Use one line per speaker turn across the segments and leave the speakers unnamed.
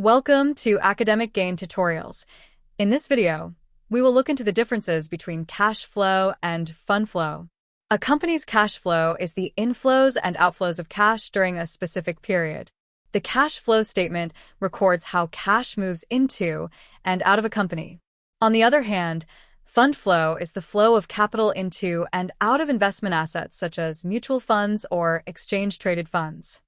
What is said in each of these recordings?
Welcome to Academic Gain Tutorials. In this video, we will look into the differences between cash flow and fund flow. A company's cash flow is the inflows and outflows of cash during a specific period. The cash flow statement records how cash moves into and out of a company. On the other hand, fund flow is the flow of capital into and out of investment assets such as mutual funds or exchange-traded funds.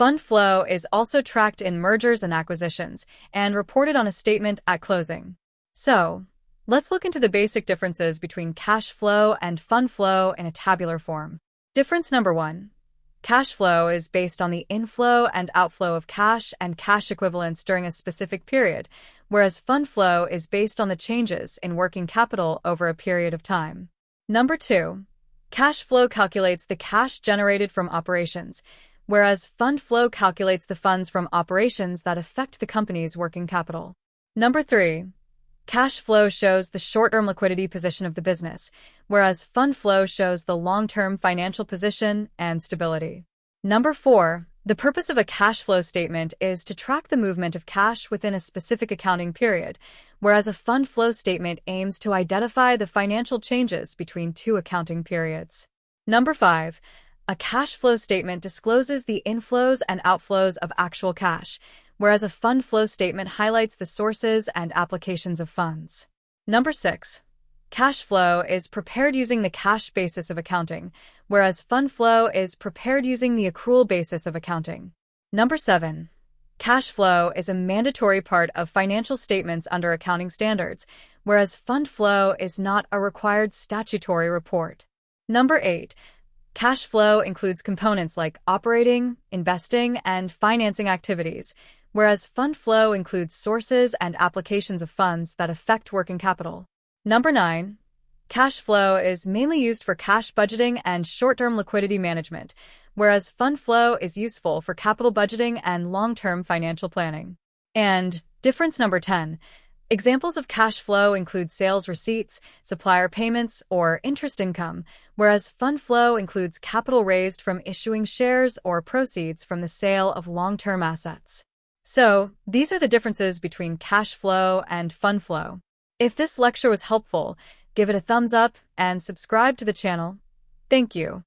Fund flow is also tracked in mergers and acquisitions and reported on a statement at closing. So, let's look into the basic differences between cash flow and fund flow in a tabular form. Difference number 1. Cash flow is based on the inflow and outflow of cash and cash equivalents during a specific period, whereas fund flow is based on the changes in working capital over a period of time. Number 2. Cash flow calculates the cash generated from operations, whereas fund flow calculates the funds from operations that affect the company's working capital. Number 3. Cash flow shows the short-term liquidity position of the business, whereas fund flow shows the long-term financial position and stability. Number 4. The purpose of a cash flow statement is to track the movement of cash within a specific accounting period, whereas a fund flow statement aims to identify the financial changes between two accounting periods. Number 5. A cash flow statement discloses the inflows and outflows of actual cash, whereas a fund flow statement highlights the sources and applications of funds. Number 6. Cash flow is prepared using the cash basis of accounting, whereas fund flow is prepared using the accrual basis of accounting. Number 7. Cash flow is a mandatory part of financial statements under accounting standards, whereas fund flow is not a required statutory report. Number 8. Cash flow includes components like operating, investing, and financing activities, whereas fund flow includes sources and applications of funds that affect working capital. Number 9. Cash flow is mainly used for cash budgeting and short-term liquidity management, whereas fund flow is useful for capital budgeting and long-term financial planning. And difference number 10. Examples of cash flow include sales receipts, supplier payments, or interest income, whereas fund flow includes capital raised from issuing shares or proceeds from the sale of long-term assets. So, these are the differences between cash flow and fund flow. If this lecture was helpful, give it a thumbs up and subscribe to the channel. Thank you.